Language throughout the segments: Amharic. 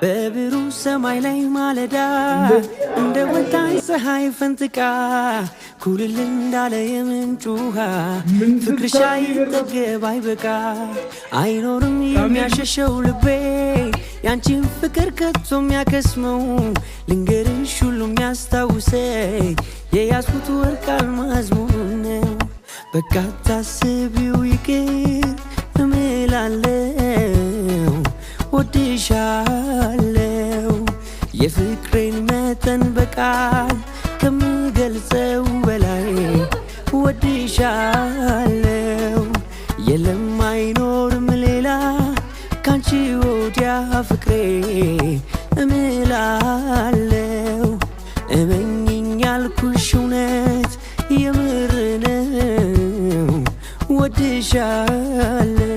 በብሩ ሰማይ ላይ ማለዳ እንደ ወጣይ ፀሐይ ፈንጥቃ ኩልል እንዳለ የምንጭ ውሃ ፍቅርሽ አይጠገብ አይበቃ አይኖርም የሚያሸሸው ልቤ ያንቺን ፍቅር ከቶ የሚያከስመው ልንገርሽ ሁሉ የሚያስታውሰኝ የያዝኩት ወርቅ አልማዝ ነው። በቃ ታስቢው ይቅር እምላለው ወድሻለው የፍቅሬን መጠን በቃል ከምገልጸው በላይ ወድሻለው የለም አይኖርም ሌላ ካንቺ ወዲያ ፍቅሬ እምላለው እመኝኝ ያልኩሽ እውነት የምር ነው ወድሻለው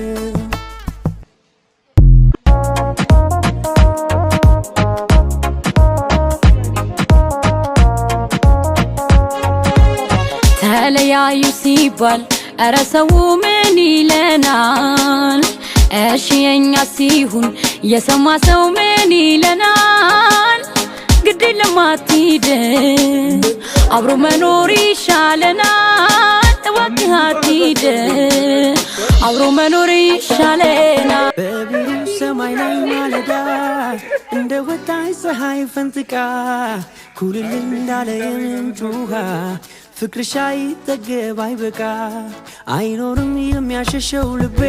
ተለያዩ ሲባል እረ ሰው ምን ይለናል? እሺ የኛ ሲሆን የሰማ ሰው ምን ይለናል? ግድ ለማትሂድ አብሮ መኖር ይሻለናል። እባክህ አትሂድ አብሮ መኖር ይሻለናል። በብሩ ሰማይ ላይ ማለዳ እንደ ወጣይ ፀሐይ ፈንጥቃ ኩልል እንዳለ የምንጭ ውሃ ፍቅርሽ አይጠገብ አይበቃ አይኖርም የሚያሸሸው ልቤ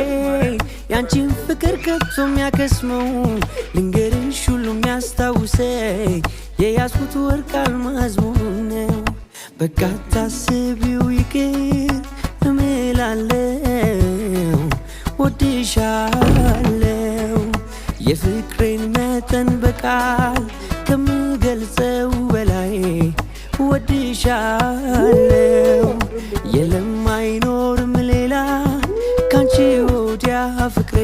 ያንቺን ፍቅር ከቶ የሚያከስመው ልንገርሽ ሁሉ የሚያስታውሰኝ የያዝኩት ወርቅ አልማዝ ነው። በቃ ታስቢው ይቅር እምላለው ወድሻለው የፍቅሬን መጠን በቃል ከምገልጸው በላይ ወድሻለው የለም አይኖርም ሌላ ካንቺ ወዲያ ፍቅሬ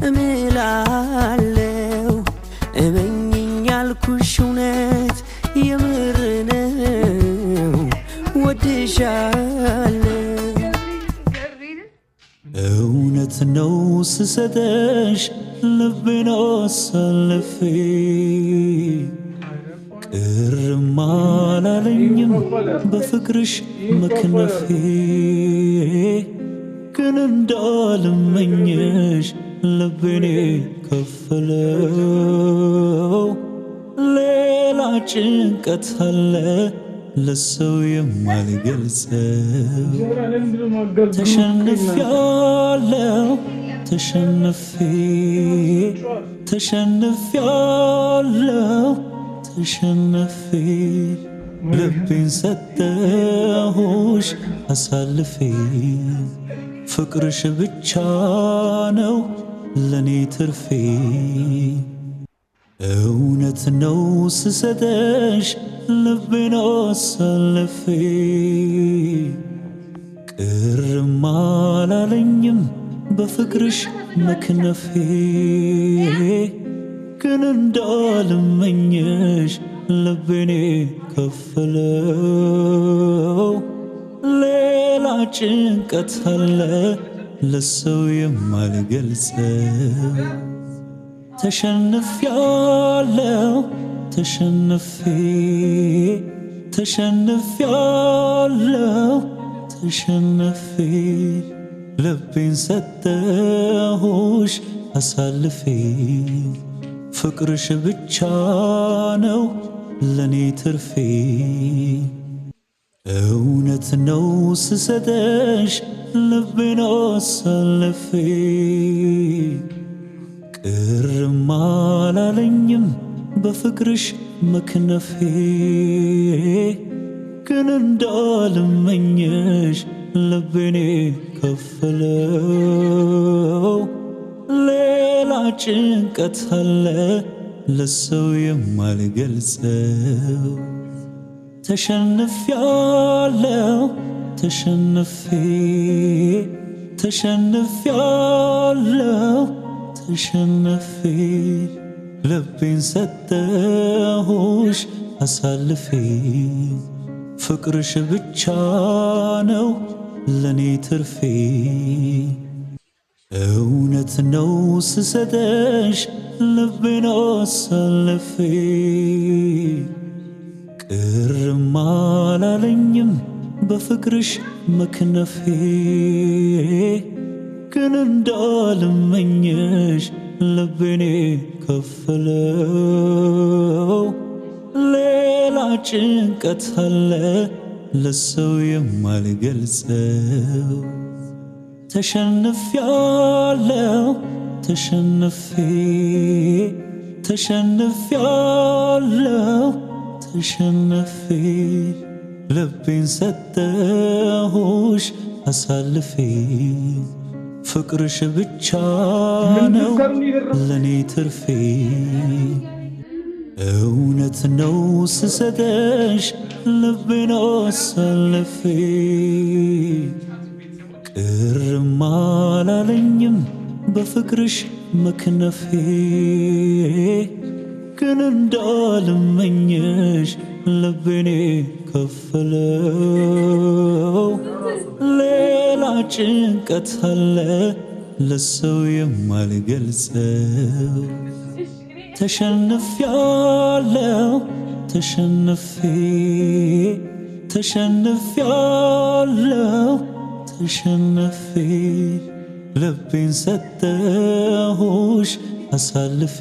እምላለው እመኝኝ ያልኩሽ እውነት የምር ነው ወድሻለው እውነት ነው ስሰጠሽ ልቤን አሳልፌ ቅርም አላለኝም በፍቅርሽ መክነፌ ግን እንዳልመኝሽ ልቤኔ ከፈለው ሌላ ጭንቀት አለ ለሰው የማልገልጸው ተሸንፌያለሁ ተሸንፌያለሁ ተሸነፌ ልቤን ሰጠሁሽ አሳልፌ ፍቅርሽ ብቻ ነው ለኔ ትርፌ እውነት ነው ስሰጠሽ ልቤን አሳልፌ ቅርም አላለኝም በፍቅርሽ መክነፌ ግን እንዳልመኝሽ ልቤኔ ከፈለው ሌላ ጭንቀት አለ ለሰው የማልገልጸው ተሸንፌያለሁ ተሸንፌ ልቤን ሰጠሁሽ አሳልፌ ፍቅርሽ ብቻ ነው ለኔ ትርፌ እውነት ነው ስሰጠሽ ልቤን አሳልፌ ቅርም አላለኝም በፍቅርሽ መክነፌ ግን እንዳልመኝሽ ልቤኔ ከፈለው ሌላ ጭንቀት አለ ለሰው የማልገልጸው ተሸንፌያለሁ ተሸንፌ ልቤን ሰጠሁሽ አሳልፌ ፍቅርሽ ብቻ ነው ለኔ ትርፌ እውነት ነው ስሰጠሽ ልቤን አሳልፌ ቅርም አላለኝም በፍቅርሽ መክነፌ ግን እንዳልመኘሽ ልቤን ከፈለው ሌላ ጭንቀት አለ ለሰው የማልገልጸው ተሸንፌያለሁ ተሸንፌያለሁ ተሸንፌ ልቤን ሰጠሁሽ አሳልፌ ፍቅርሽ ብቻ ነው ለኔ ትርፌ እውነት ነው ስሰጠሽ ልቤን አሳልፌ ቅርም አላለኝም በፍቅርሽ መክነፌ ግን እንዳልመኘሽ ልቤን ከፈለው ሌላ ጭንቀት አለ ለሰው የማልገልጸው ተሸንፌያለሁ ተሸንፌያለሁ ተሸንፌ ልቤን ሰጠሁሽ አሳልፌ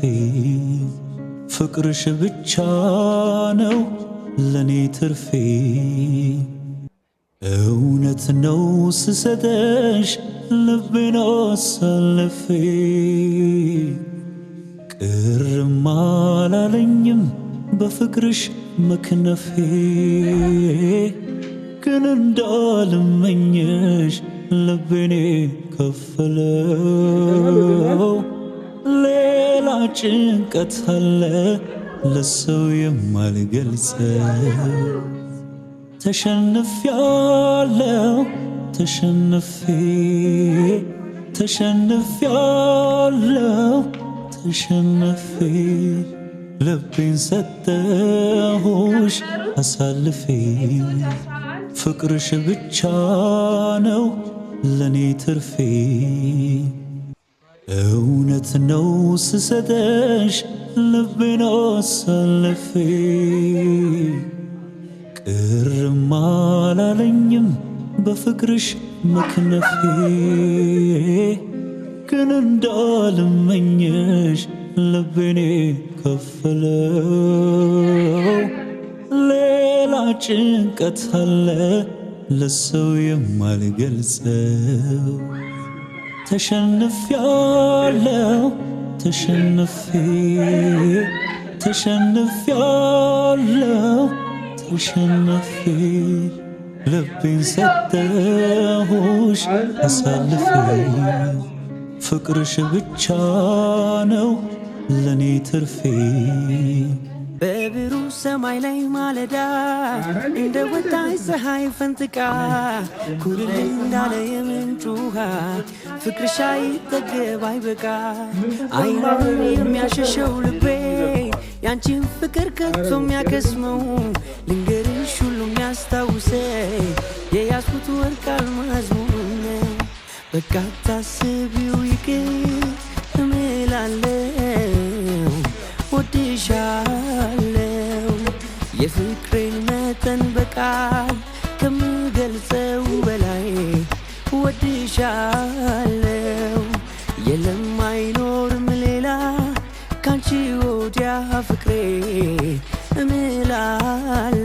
ፍቅርሽ ብቻ ነው ለኔ ትርፌ እውነት ነው ስሰጠሽ ልቤን አሳልፌ ቅርም አላለኝም በፍቅርሽ መክነፌ ግን እንዳልመኘሽ ልቤን ከፈለው ሌላ ጭንቀት አለ ለሰው የማልገልጸው ተሸንፌያለሁ ተሸንፌያለሁ ተሸንፌ ልቤን ሰጠሁሽ አሳልፌ ፍቅርሽ ብቻ ነው ለኔ ትርፌ እውነት ነው ስሰጠሽ ልቤን አሳልፌ ቅርም አላለኝም በፍቅርሽ መክነፌ ግን እንዳልመኘሽ ልቤን ከፈለው ሌላ ጭንቀት አለ ለሰው የማልገልጸው ተሸንፌያለሁ ተሸንፌያለሁ ተሸንፌ ልቤን ሰጠሁሽ አሳልፌ ፍቅርሽ ብቻ ነው ለኔ ትርፌ በብሩህ ሰማይ ላይ ማለዳ እንደ ወጣች ፀሐይ ፈንጥቃ ኩልል እንዳለ የምንጭ ውሃ ፍቅርሽ አይጠገብ አይበቃ አይኑን የሚያሸሸው ልቤ ያንቺን ፍቅር ከቶ የሚያከስመው ልንገርሽ ሁሉ የሚያስታውሰ የያዝኩት ወርቅ አልማዝሙን በቃ ታስቢው ይቅር እምላለው ወድሻለው የፍቅሬን መጠን በቃል ከምገልጸው በላይ ወድሻለው የለም አይኖርም ሌላ ካንቺ ወዲያ ፍቅሬ እምላለው